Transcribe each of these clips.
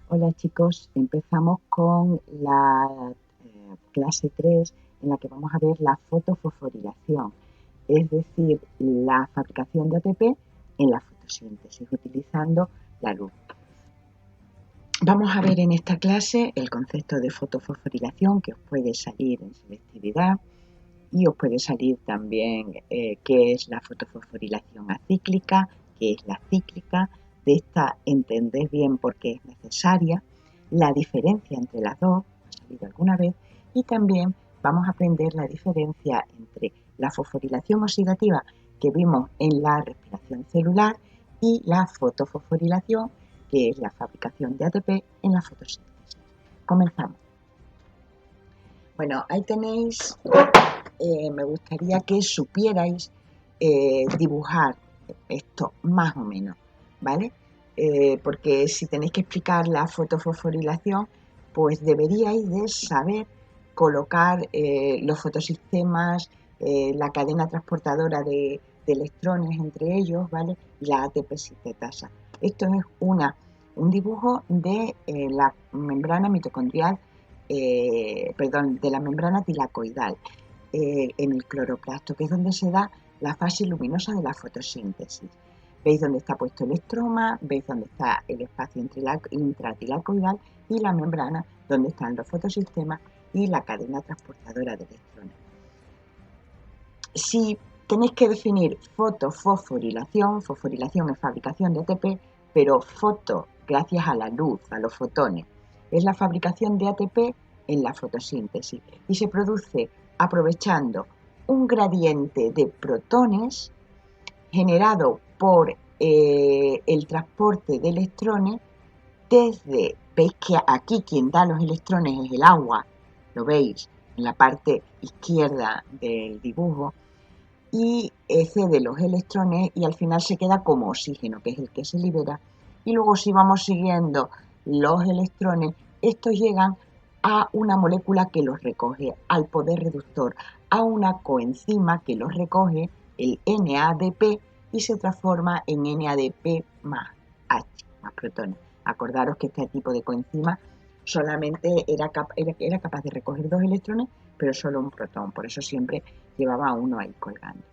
Hola chicos, empezamos con la clase 3 en la que vamos a ver la fotofosforilación, es decir, la fabricación de ATP en la fotosíntesis utilizando la luz. Vamos a ver en esta clase el concepto de fotofosforilación que os puede salir en selectividad y os puede salir también qué es la fotofosforilación acíclica, qué es la cíclica. De esta entended bien por qué es necesaria, la diferencia entre las dos, ha salido alguna vez, y también vamos a aprender la diferencia entre la fosforilación oxidativa que vimos en la respiración celular y la fotofosforilación, que es la fabricación de ATP en la fotosíntesis. Comenzamos. Bueno, ahí tenéis, me gustaría que supierais dibujar esto más o menos, ¿vale? Porque si tenéis que explicar la fotofosforilación, pues deberíais de saber colocar los fotosistemas, la cadena transportadora de electrones entre ellos, ¿vale? Y la ATP sintetasa. Esto es un dibujo de la membrana mitocondrial, de la membrana tilacoidal en el cloroplasto, que es donde se da la fase luminosa de la fotosíntesis. Veis dónde está puesto el estroma, veis dónde está el espacio intratilacoidal y la membrana donde están los fotosistemas y la cadena transportadora de electrones. Si tenéis que definir fotofosforilación, fosforilación es fabricación de ATP, pero foto, gracias a la luz, a los fotones, es la fabricación de ATP en la fotosíntesis y se produce aprovechando un gradiente de protones generado por el transporte de electrones desde, veis que aquí quien da los electrones es el agua, lo veis en la parte izquierda del dibujo, y cede los electrones y al final se queda como oxígeno, que es el que se libera. Y luego si vamos siguiendo los electrones, estos llegan a una molécula que los recoge, al poder reductor, a una coenzima que los recoge, el NADP, y se transforma en NADP más H, más protones. Acordaros que este tipo de coenzima solamente era capaz de recoger 2 electrones, pero solo un protón, por eso siempre llevaba uno ahí colgando.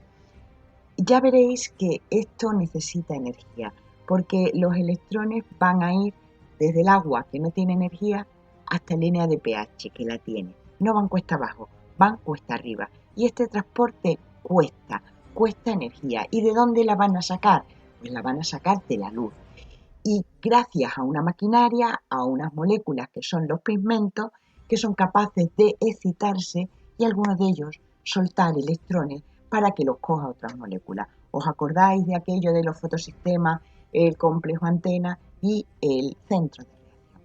Ya veréis que esto necesita energía, porque los electrones van a ir desde el agua, que no tiene energía, hasta el NADPH, que la tiene. No van cuesta abajo, van cuesta arriba. Y este transporte cuesta energía. ¿Y de dónde la van a sacar? Pues la van a sacar de la luz. Y gracias a una maquinaria, a unas moléculas que son los pigmentos, que son capaces de excitarse y algunos de ellos soltar electrones para que los coja otras moléculas. ¿Os acordáis de aquello de los fotosistemas, el complejo antena y el centro de reacción?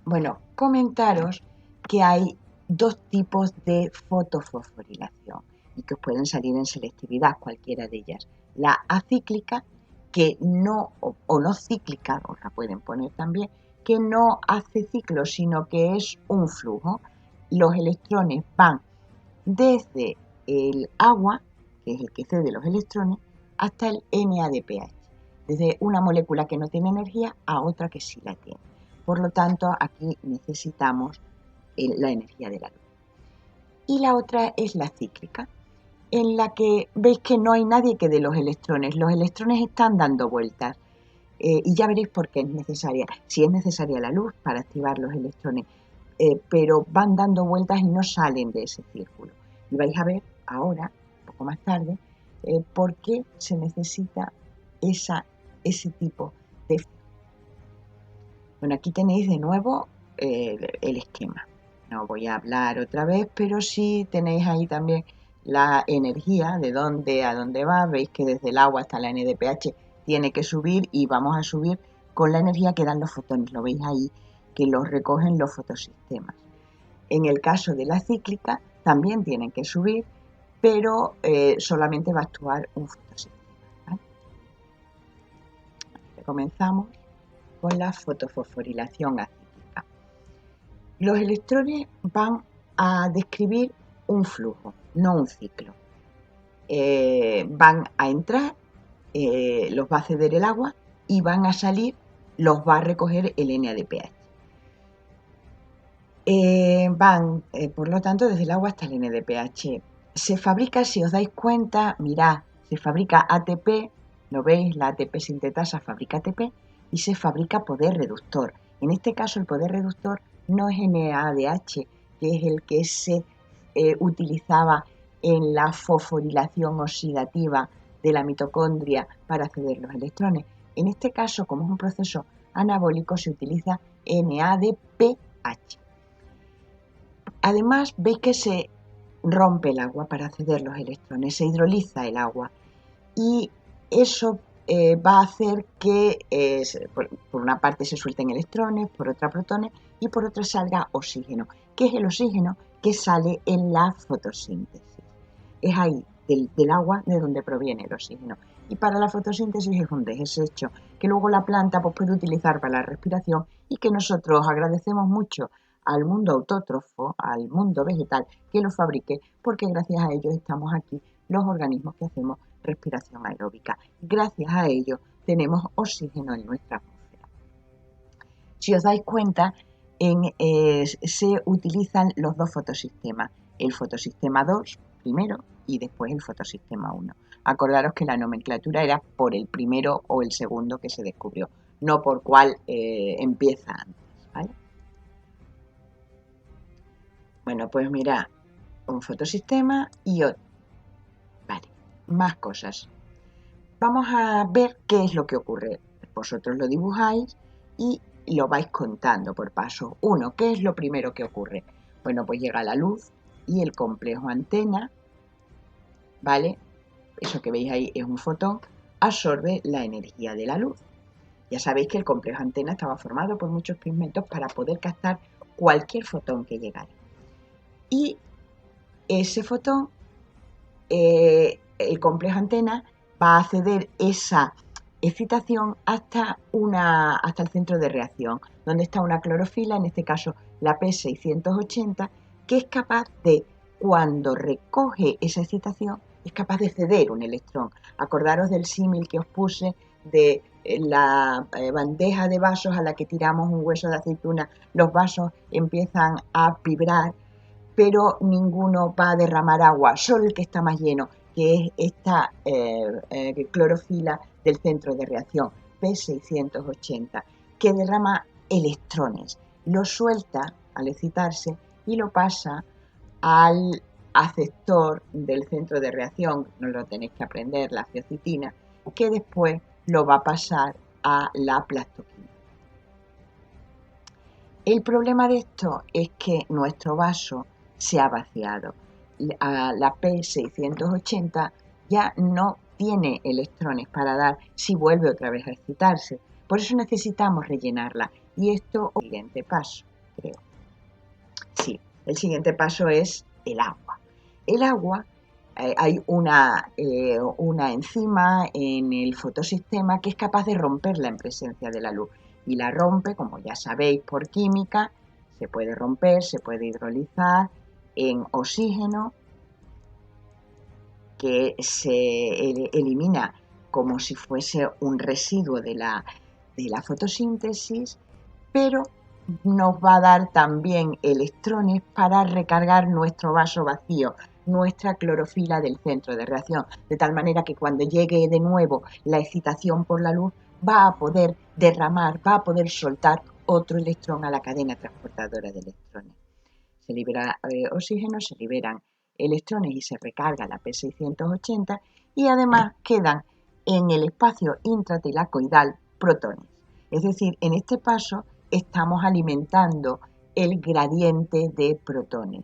Bueno, comentaros que hay dos tipos de fotofosforilación y que os pueden salir en selectividad, cualquiera de ellas. La acíclica, que no, o no cíclica, os la pueden poner también, que no hace ciclo, sino que es un flujo. Los electrones van desde el agua, que es el que cede los electrones, hasta el NADPH, desde una molécula que no tiene energía a otra que sí la tiene. Por lo tanto, aquí necesitamos la energía de la luz. Y la otra es la cíclica, en la que veis que no hay nadie que dé los electrones están dando vueltas. Y ya veréis por qué es necesaria. Si es necesaria la luz para activar los electrones, pero van dando vueltas y no salen de ese círculo. Y vais a ver ahora, un poco más tarde, por qué se necesita ese tipo de... Bueno, aquí tenéis de nuevo el esquema. No voy a hablar otra vez, pero sí tenéis ahí también la energía, de dónde a dónde va. Veis que desde el agua hasta la NADPH tiene que subir y vamos a subir con la energía que dan los fotones. Lo veis ahí, que los recogen los fotosistemas. En el caso de la cíclica también tienen que subir, pero solamente va a actuar un fotosistema, ¿vale? Comenzamos con la fotofosforilación acíclica. Los electrones van a describir un flujo, no un ciclo. Van a entrar, los va a ceder el agua y van a salir los va a recoger el NADPH. Por lo tanto, desde el agua hasta el NADPH. Se fabrica, si os dais cuenta, mirad, se fabrica ATP, ¿lo veis? La ATP sintetasa fabrica ATP y se fabrica poder reductor. En este caso, el poder reductor no es NADH, que es el que se utilizaba en la fosforilación oxidativa de la mitocondria para ceder los electrones. En este caso, como es un proceso anabólico, se utiliza NADPH. Además, veis que se rompe el agua para ceder los electrones, se hidroliza el agua y eso va a hacer que por una parte se suelten electrones, por otra protones y por otra salga oxígeno, que es el oxígeno que sale en la fotosíntesis. Es ahí, del agua, de donde proviene el oxígeno. Y para la fotosíntesis es un desecho que luego la planta pues, puede utilizar para la respiración y que nosotros agradecemos mucho al mundo autótrofo, al mundo vegetal, que lo fabrique, porque gracias a ellos estamos aquí los organismos que hacemos respiración aeróbica. Gracias a ello tenemos oxígeno en nuestra atmósfera. Si os dais cuenta, se utilizan los dos fotosistemas, el fotosistema 2 primero y después el fotosistema 1. Acordaros que la nomenclatura era por el primero o el segundo que se descubrió, no por cuál empieza antes, ¿vale? Bueno, pues mira, un fotosistema y otro. Vale, más cosas. Vamos a ver qué es lo que ocurre. Vosotros lo dibujáis y lo vais contando por paso. 1. ¿Qué es lo primero que ocurre? Bueno, pues llega la luz y el complejo antena, ¿vale? Eso que veis ahí es un fotón, absorbe la energía de la luz. Ya sabéis que el complejo antena estaba formado por muchos pigmentos para poder captar cualquier fotón que llegara. Y ese fotón, el complejo antena, va a ceder esa excitación hasta el centro de reacción, donde está una clorofila, en este caso la P680, que es capaz de, cuando recoge esa excitación, es capaz de ceder un electrón. Acordaros del símil que os puse de la bandeja de vasos a la que tiramos un hueso de aceituna, los vasos empiezan a vibrar, pero ninguno va a derramar agua, solo el que está más lleno, que es esta clorofila del centro de reacción, P680, que derrama electrones, lo suelta al excitarse y lo pasa al aceptor del centro de reacción, no lo tenéis que aprender, la ciocitina, que después lo va a pasar a la plastoquina. El problema de esto es que nuestro vaso se ha vaciado. La P680 ya no tiene electrones para dar si vuelve otra vez a excitarse. Por eso necesitamos rellenarla. Y esto es el siguiente paso, creo. Sí, el siguiente paso es el agua. El agua, hay una enzima en el fotosistema que es capaz de romperla en presencia de la luz. Y la rompe, como ya sabéis, por química, se puede romper, se puede hidrolizar en oxígeno, que se elimina como si fuese un residuo de la fotosíntesis, pero nos va a dar también electrones para recargar nuestro vaso vacío, nuestra clorofila del centro de reacción, de tal manera que cuando llegue de nuevo la excitación por la luz va a poder derramar, va a poder soltar otro electrón a la cadena transportadora de electrones. Se libera oxígeno, se liberan electrones y se recarga la P680 y además quedan en el espacio intratilacoidal protones. Es decir, en este paso estamos alimentando el gradiente de protones.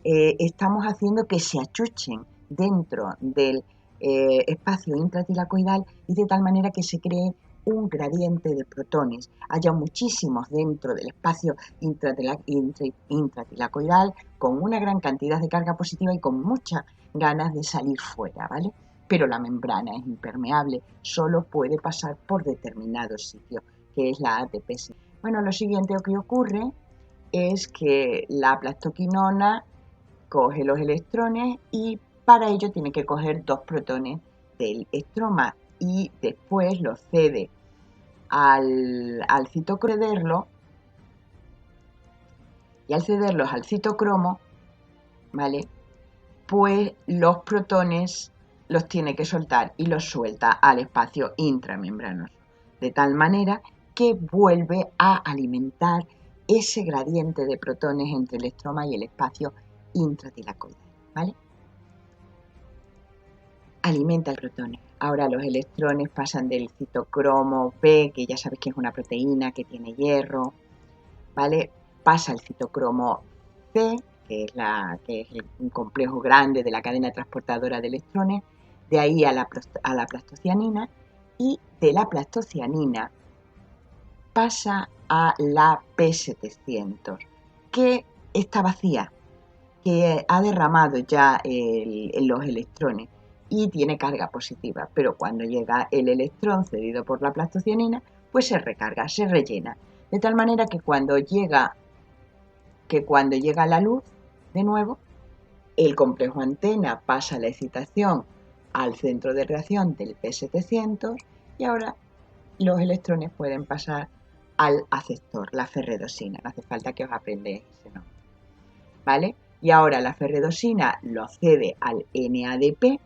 Estamos haciendo que se achuchen dentro del espacio intratilacoidal y de tal manera que se cree un gradiente de protones. Haya muchísimos dentro del espacio intratilacoidal con una gran cantidad de carga positiva y con muchas ganas de salir fuera, ¿vale? Pero la membrana es impermeable, solo puede pasar por determinados sitios, que es la ATP. Bueno, lo siguiente que ocurre es que la plastoquinona coge los electrones y para ello tiene que coger 2 protones del estroma y después los cede al citocromo y al cederlos al citocromo, ¿vale? Pues los protones los tiene que soltar y los suelta al espacio intramembranoso, de tal manera que vuelve a alimentar ese gradiente de protones entre el estroma y el espacio intratilacoidal, ¿vale? Alimenta el protones. Ahora los electrones pasan del citocromo B, que ya sabes que es una proteína que tiene hierro, ¿vale? Pasa al citocromo C, que es un complejo grande de la cadena transportadora de electrones, de ahí a la plastocianina, y de la plastocianina pasa a la P700, que está vacía, que ha derramado ya los electrones y tiene carga positiva, pero cuando llega el electrón cedido por la plastocianina, pues se recarga, se rellena, de tal manera que cuando llega la luz, de nuevo, el complejo antena pasa la excitación al centro de reacción del P700 y ahora los electrones pueden pasar al aceptor, la ferredosina. No hace falta que os aprendáis ese nombre, ¿vale? Y ahora la ferredosina lo cede al NADP,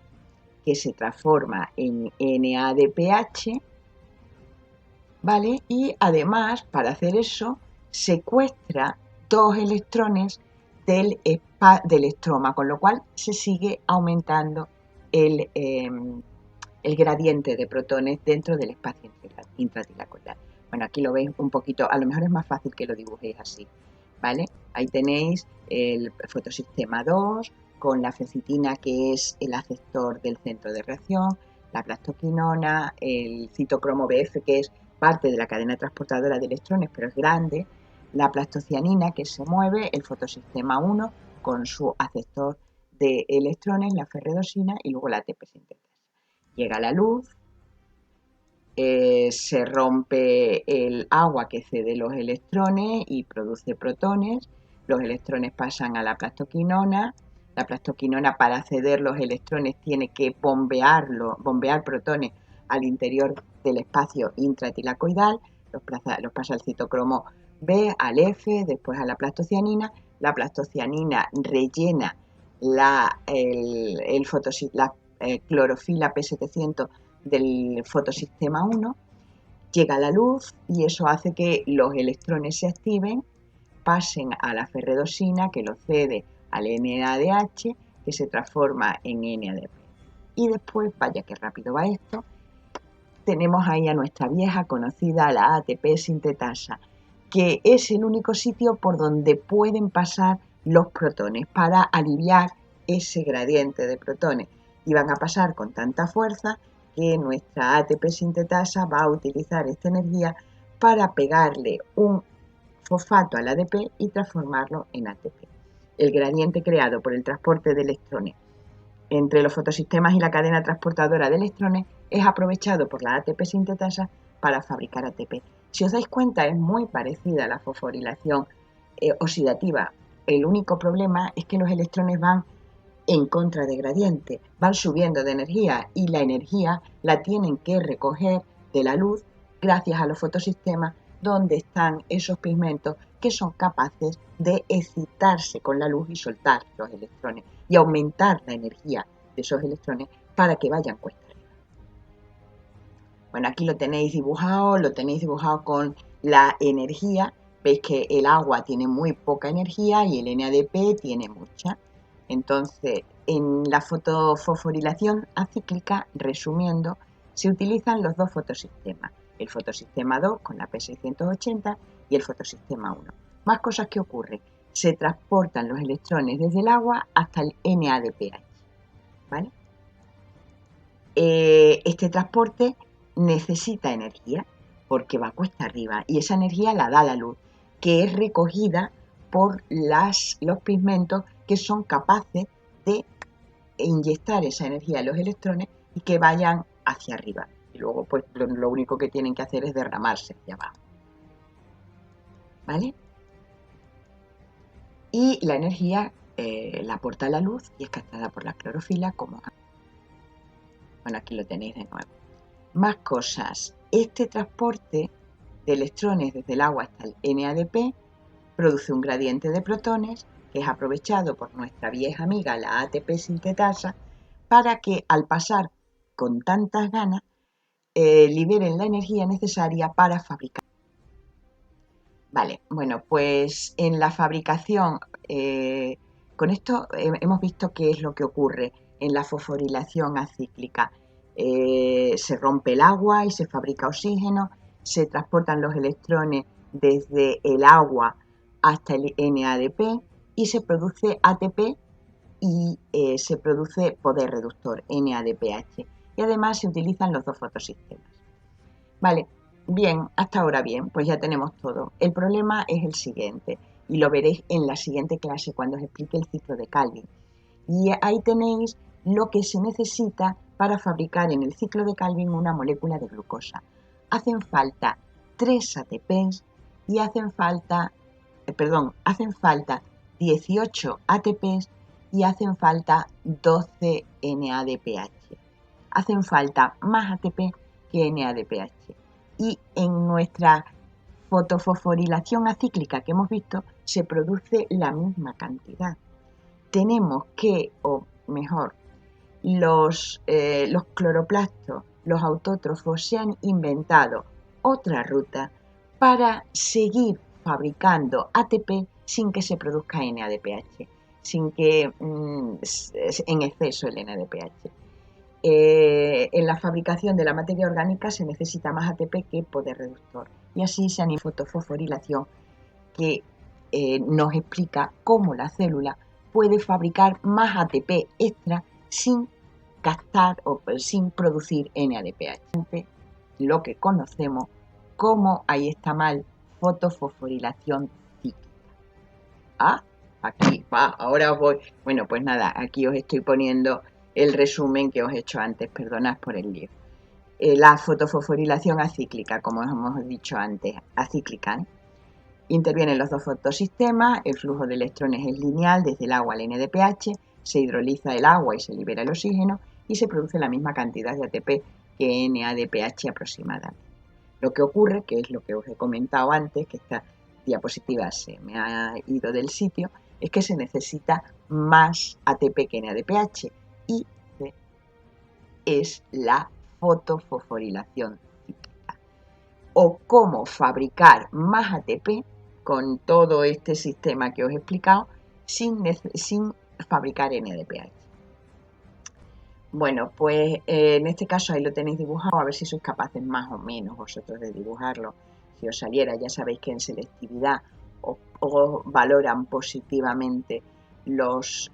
que se transforma en NADPH, ¿vale? Y además, para hacer eso, secuestra 2 electrones del estroma, con lo cual se sigue aumentando el gradiente de protones dentro del espacio intratilacoidal. Bueno, aquí lo veis un poquito, a lo mejor es más fácil que lo dibujéis así, ¿vale? Ahí tenéis el fotosistema 2 con la fecitina, que es el aceptor del centro de reacción, la plastoquinona, el citocromo BF, que es parte de la cadena transportadora de electrones, pero es grande, la plastocianina, que se mueve, el fotosistema 1 con su aceptor de electrones, la ferredosina, y luego la ATP sintetasa. Llega la luz, se rompe el agua que cede los electrones y produce protones, los electrones pasan a la plastoquinona, la plastoquinona, para ceder los electrones, tiene que bombear protones al interior del espacio intratilacoidal, los pasa al citocromo B, al F, después a la plastocianina rellena la clorofila P700 del fotosistema 1, llega la luz y eso hace que los electrones se activen, pasen a la ferredosina, que lo cede al NADH, que se transforma en NADP. Y después, vaya que rápido va esto, tenemos ahí a nuestra vieja conocida, la ATP sintetasa, que es el único sitio por donde pueden pasar los protones para aliviar ese gradiente de protones. Y van a pasar con tanta fuerza que nuestra ATP sintetasa va a utilizar esta energía para pegarle un fosfato al ADP y transformarlo en ATP. El gradiente creado por el transporte de electrones entre los fotosistemas y la cadena transportadora de electrones es aprovechado por la ATP sintetasa para fabricar ATP. Si os dais cuenta, es muy parecida a la fosforilación oxidativa. El único problema es que los electrones van en contra de gradiente, van subiendo de energía y la energía la tienen que recoger de la luz gracias a los fotosistemas, donde están esos pigmentos que son capaces de excitarse con la luz y soltar los electrones y aumentar la energía de esos electrones para que vayan cuesta arriba. Bueno, aquí lo tenéis dibujado con la energía. Veis que el agua tiene muy poca energía y el NADP tiene mucha. Entonces, en la fosforilación acíclica, resumiendo, se utilizan los dos fotosistemas, el fotosistema 2 con la P680 y el fotosistema 1. Más cosas que ocurren, se transportan los electrones desde el agua hasta el NADPH, ¿vale? Este transporte necesita energía porque va cuesta arriba y esa energía la da la luz, que es recogida por los pigmentos que son capaces de inyectar esa energía a los electrones y que vayan hacia arriba. Y luego pues lo único que tienen que hacer es derramarse hacia abajo, ¿vale? Y la energía la aporta la luz y es captada por la clorofila, como... Bueno, aquí lo tenéis de nuevo. Más cosas. Este transporte de electrones desde el agua hasta el NADP produce un gradiente de protones que es aprovechado por nuestra vieja amiga la ATP sintetasa para que al pasar con tantas ganas liberen la energía necesaria para fabricar. Vale, bueno, pues en la fabricación, con esto hemos visto qué es lo que ocurre en la fosforilación acíclica. Se rompe el agua y se fabrica oxígeno, se transportan los electrones desde el agua hasta el NADP y se produce ATP y se produce poder reductor, NADPH. Y además se utilizan los dos fotosistemas. Vale, bien, hasta ahora bien, pues ya tenemos todo. El problema es el siguiente, y lo veréis en la siguiente clase cuando os explique el ciclo de Calvin. Y ahí tenéis lo que se necesita para fabricar en el ciclo de Calvin una molécula de glucosa. Hacen falta 3 ATPs y hacen falta 18 ATPs y hacen falta 12 NADPH. Hacen falta más ATP que NADPH. Y en nuestra fotofosforilación acíclica que hemos visto, se produce la misma cantidad. Tenemos que, o mejor, los cloroplastos, los autótrofos, se han inventado otra ruta para seguir fabricando ATP sin que se produzca NADPH, sin que en exceso el NADPH. En la fabricación de la materia orgánica se necesita más ATP que poder reductor. Y así se han inventado fotofosforilación que nos explica cómo la célula puede fabricar más ATP extra sin gastar o sin producir NADPH. Lo que conocemos como, ahí está mal, fotofosforilación cíclica. Aquí va, ahora voy. Bueno, pues nada, aquí os estoy poniendo el resumen que os he hecho antes, perdonad por el lío. La fotofosforilación acíclica, como hemos dicho antes, acíclica, ¿eh? Intervienen los dos fotosistemas, el flujo de electrones es lineal desde el agua al NADPH, se hidroliza el agua y se libera el oxígeno y se produce la misma cantidad de ATP que NADPH aproximadamente. Lo que ocurre, que es lo que os he comentado antes, que esta diapositiva se me ha ido del sitio, es que se necesita más ATP que NADPH y es la fotofosforilación cíclica. O cómo fabricar más ATP con todo este sistema que os he explicado sin fabricar NADPH. Bueno, pues en este caso ahí lo tenéis dibujado, a ver si sois capaces más o menos vosotros de dibujarlo. Si os saliera, ya sabéis que en selectividad os valoran positivamente los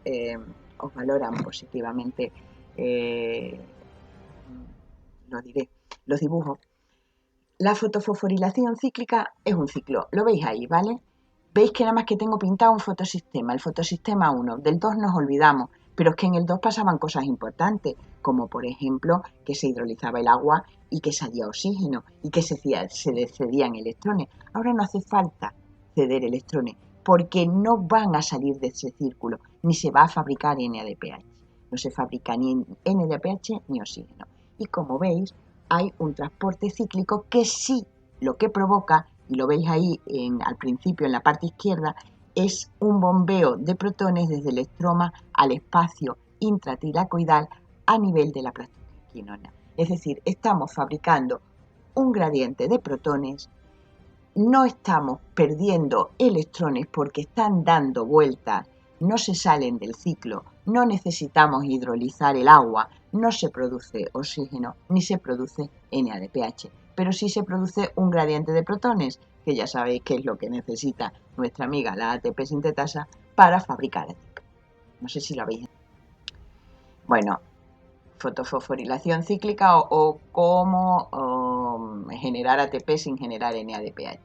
los dibujos. La fotofosforilación cíclica es un ciclo, lo veis ahí, ¿vale? Veis que nada más que tengo pintado un fotosistema, el fotosistema 1, del 2 nos olvidamos, pero es que en el 2 pasaban cosas importantes, como por ejemplo que se hidrolizaba el agua y que salía oxígeno y que se cedían electrones. Ahora no hace falta ceder electrones porque no van a salir de ese círculo, ni se va a fabricar NADPH. No se fabrica ni NADPH ni oxígeno. Y como veis, hay un transporte cíclico que sí lo que provoca, y lo veis ahí al principio en la parte izquierda, es un bombeo de protones desde el estroma al espacio intratilacoidal a nivel de la plastoquinona. Es decir, estamos fabricando un gradiente de protones, no estamos perdiendo electrones porque están dando vueltas, no se salen del ciclo, no necesitamos hidrolizar el agua, no se produce oxígeno ni se produce NADPH, pero sí se produce un gradiente de protones, que ya sabéis que es lo que necesita nuestra amiga la ATP sintetasa para fabricar ATP. No sé si lo habéis entendido. Bueno, fotofosforilación cíclica o cómo generar ATP sin generar NADPH.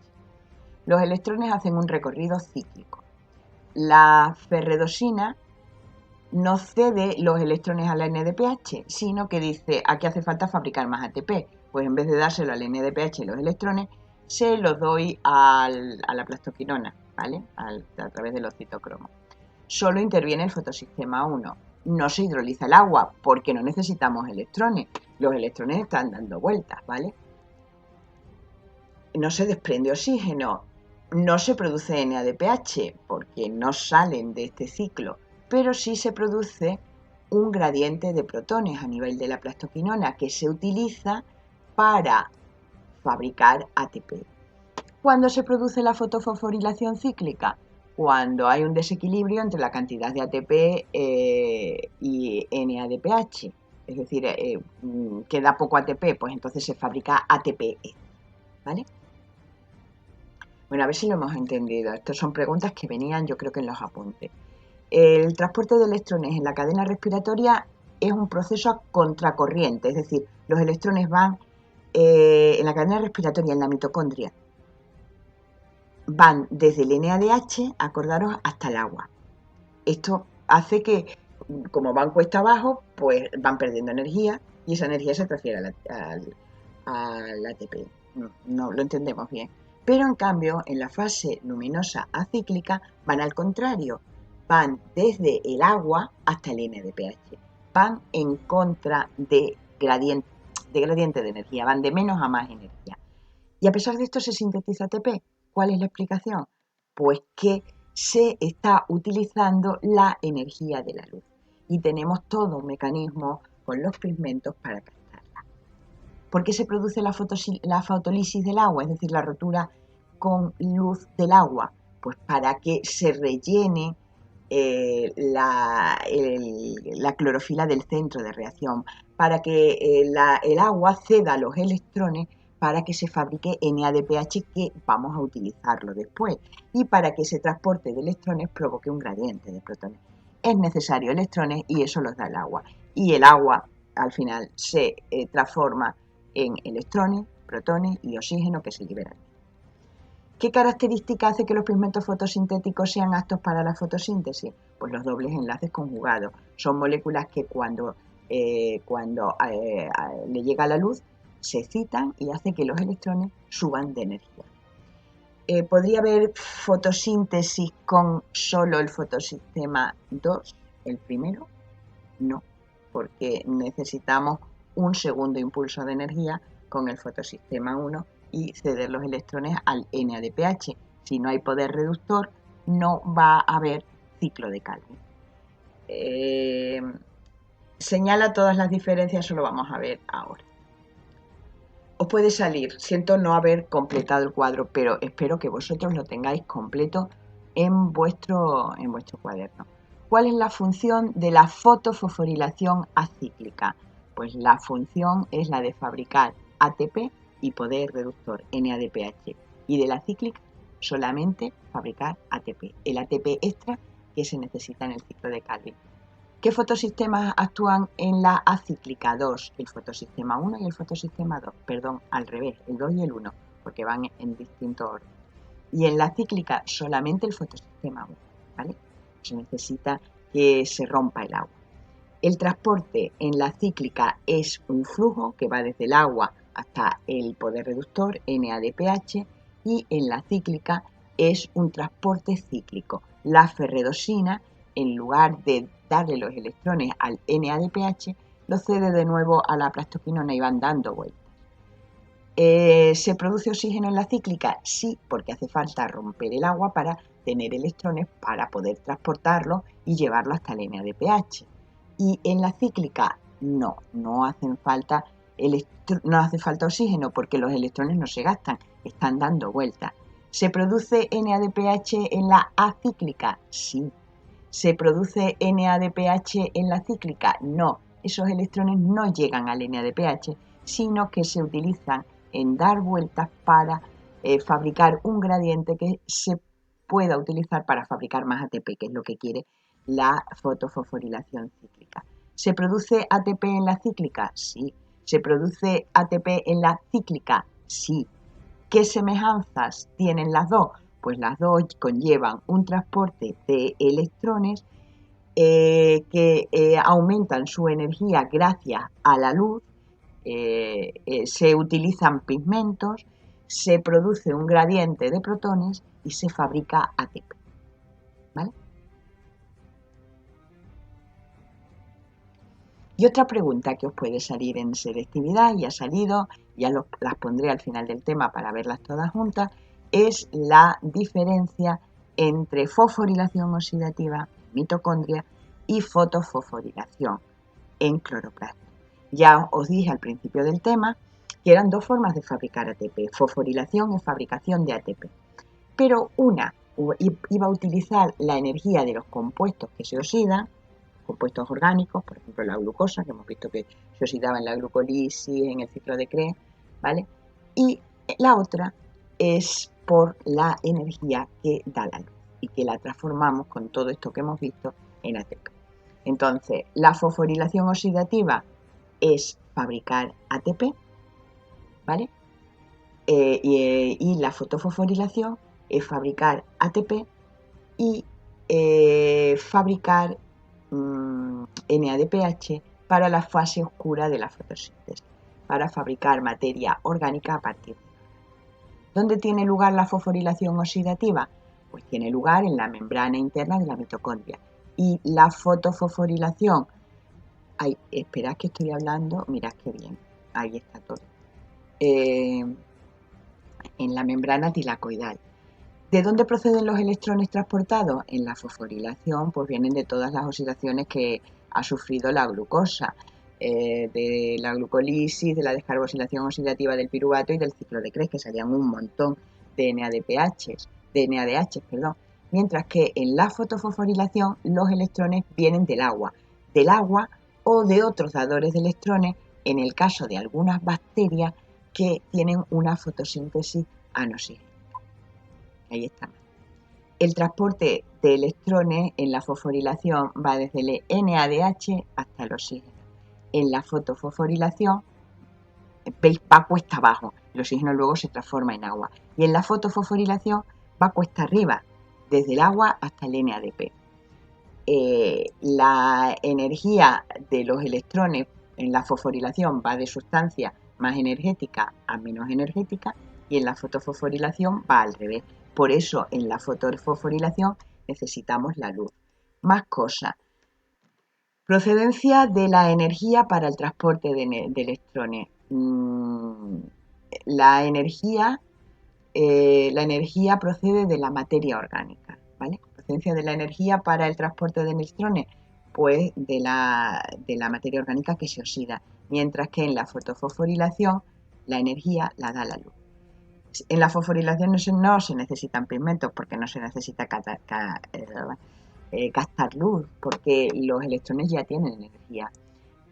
Los electrones hacen un recorrido cíclico. La ferredosina no cede los electrones a la NADPH, sino que dice, aquí hace falta fabricar más ATP. Pues en vez de dárselo al NADPH y los electrones, se los doy a la plastoquinona, ¿vale? A través de los citocromos. Solo interviene el fotosistema 1. No se hidroliza el agua porque no necesitamos electrones. Los electrones están dando vueltas, ¿vale? no se desprende oxígeno, no se produce NADPH porque no salen de este ciclo, pero sí se produce un gradiente de protones a nivel de la plastoquinona que se utiliza para fabricar ATP. ¿Cuándo se produce la fotofosforilación cíclica? Cuando hay un desequilibrio entre la cantidad de ATP y NADPH, es decir, queda poco ATP, pues entonces se fabrica ATP, ¿vale? Bueno, a ver si lo hemos entendido. Estas son preguntas que venían, yo creo que en los apuntes. El transporte de electrones en la cadena respiratoria es un proceso a contracorriente, es decir, los electrones van en la cadena respiratoria, en la mitocondria, van desde el NADH, acordaros, hasta el agua. Esto hace que, como van cuesta abajo, pues van perdiendo energía y esa energía se transfiere al ATP. No lo entendemos bien. Pero en cambio, en la fase luminosa acíclica van al contrario, van desde el agua hasta el NADPH, van en contra de gradiente de energía, van de menos a más energía. Y a pesar de esto se sintetiza ATP. ¿Cuál es la explicación? Pues que se está utilizando la energía de la luz y tenemos todo un mecanismo con los pigmentos para captarla. ¿Por qué se produce la fotolisis del agua, es decir, la rotura con luz del agua? Pues para que se rellene la clorofila del centro de reacción, para que el agua ceda los electrones para que se fabrique NADPH, que vamos a utilizarlo después, y para que ese transporte de electrones provoque un gradiente de protones. Es necesario electrones y eso los da el agua. Y el agua al final se transforma en electrones, protones y oxígeno que se liberan. ¿Qué característica hace que los pigmentos fotosintéticos sean aptos para la fotosíntesis? Pues los dobles enlaces conjugados. Son moléculas que cuando le llega la luz se excitan y hace que los electrones suban de energía. ¿Podría haber fotosíntesis con solo el fotosistema 2, el primero? No, porque necesitamos un segundo impulso de energía con el fotosistema 1 y ceder los electrones al NADPH. Si no hay poder reductor, no va a haber ciclo de Calvin. Señala todas las diferencias, eso lo vamos a ver ahora. Os puede salir, siento no haber completado el cuadro, pero espero que vosotros lo tengáis completo en vuestro cuaderno. ¿Cuál es la función de la fotofosforilación acíclica? Pues la función es la de fabricar ATP y poder reductor NADPH, y de la cíclica solamente fabricar ATP, el ATP extra que se necesita en el ciclo de Calvin. ¿Qué fotosistemas actúan en la acíclica? 2, el fotosistema 1 y el fotosistema 2, perdón, al revés, el 2 y el 1, porque van en distinto orden. Y en la cíclica solamente el fotosistema 1, ¿vale? Se necesita que se rompa el agua. El transporte en la cíclica es un flujo que va desde el agua hasta el poder reductor, NADPH, y en la cíclica es un transporte cíclico. La ferredosina, en lugar de darle los electrones al NADPH, lo cede de nuevo a la plastoquinona y van dando vueltas. ¿Se produce oxígeno en la cíclica? Sí, porque hace falta romper el agua para tener electrones para poder transportarlo y llevarlo hasta el NADPH. Y en la cíclica no hace falta oxígeno porque los electrones no se gastan, están dando vueltas. ¿Se produce NADPH en la acíclica? Sí. ¿Se produce NADPH en la cíclica? No. Esos electrones no llegan al NADPH, sino que se utilizan en dar vueltas para fabricar un gradiente que se pueda utilizar para fabricar más ATP, que es lo que quiere la fotofosforilación cíclica. ¿Se produce ATP en la cíclica? Sí. ¿Se produce ATP en la cíclica? Sí. ¿Qué semejanzas tienen las dos? Pues las dos conllevan un transporte de electrones que aumentan su energía gracias a la luz, se utilizan pigmentos, se produce un gradiente de protones y se fabrica ATP. ¿Vale? Y otra pregunta que os puede salir en selectividad, y ha salido, las pondré al final del tema para verlas todas juntas, es la diferencia entre fosforilación oxidativa en mitocondria y fotofosforilación en cloroplastos. Ya os dije al principio del tema que eran dos formas de fabricar ATP. Fosforilación es fabricación de ATP, pero una iba a utilizar la energía de los compuestos que se oxidan, compuestos orgánicos, por ejemplo la glucosa, que hemos visto que se oxidaba en la glucólisis, en el ciclo de Krebs, ¿vale? Y la otra es por la energía que da la luz y que la transformamos con todo esto que hemos visto en ATP. Entonces, la fosforilación oxidativa es fabricar ATP, ¿vale? Y la fotofosforilación es fabricar ATP y fabricar NADPH para la fase oscura de la fotosíntesis, para fabricar materia orgánica a partir de ahí. ¿Dónde tiene lugar la fosforilación oxidativa? Pues tiene lugar en la membrana interna de la mitocondria. Y la fotofosforilación, ay, esperad que estoy hablando, mirad qué bien, ahí está todo. En la membrana tilacoidal. ¿De dónde proceden los electrones transportados? En la fosforilación, pues vienen de todas las oxidaciones que ha sufrido la glucosa, de la glucolisis, de la descarboxilación oxidativa del piruvato y del ciclo de Krebs, que salían un montón de NADH, mientras que en la fotofosforilación los electrones vienen del agua o de otros dadores de electrones, en el caso de algunas bacterias que tienen una fotosíntesis anosígena. Ahí está. El transporte de electrones en la fosforilación va desde el NADH hasta el oxígeno. En la fotofosforilación, veis, va cuesta abajo. El oxígeno luego se transforma en agua. Y en la fotofosforilación va cuesta arriba, desde el agua hasta el NADP. La energía de los electrones en la fosforilación va de sustancia más energética a menos energética, y en la fotofosforilación va al revés. Por eso en la fotofosforilación necesitamos la luz. Más cosas. Procedencia de la energía para el transporte de electrones. La energía procede de la materia orgánica, ¿vale? Procedencia de la energía para el transporte de electrones, pues de la materia orgánica que se oxida, mientras que en la fotofosforilación la energía la da la luz. En la fosforilación no se necesitan pigmentos porque no se necesita gastar luz, porque los electrones ya tienen energía.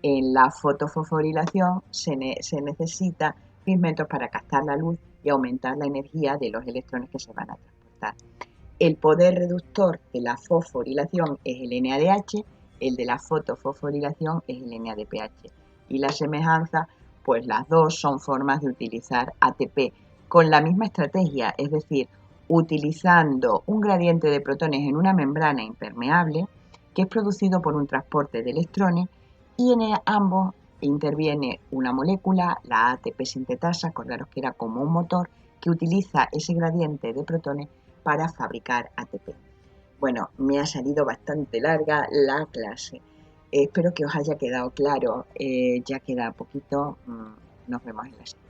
En la fotofosforilación se necesita pigmentos para captar la luz y aumentar la energía de los electrones que se van a transportar. El poder reductor de la fosforilación es el NADH, el de la fotofosforilación es el NADPH. Y la semejanza, pues las dos son formas de utilizar ATP con la misma estrategia, es decir, utilizando un gradiente de protones en una membrana impermeable que es producido por un transporte de electrones, y en ambos interviene una molécula, la ATP sintetasa, acordaros que era como un motor que utiliza ese gradiente de protones para fabricar ATP. Bueno, me ha salido bastante larga la clase. Espero que os haya quedado claro. Ya queda poquito. Nos vemos en la siguiente.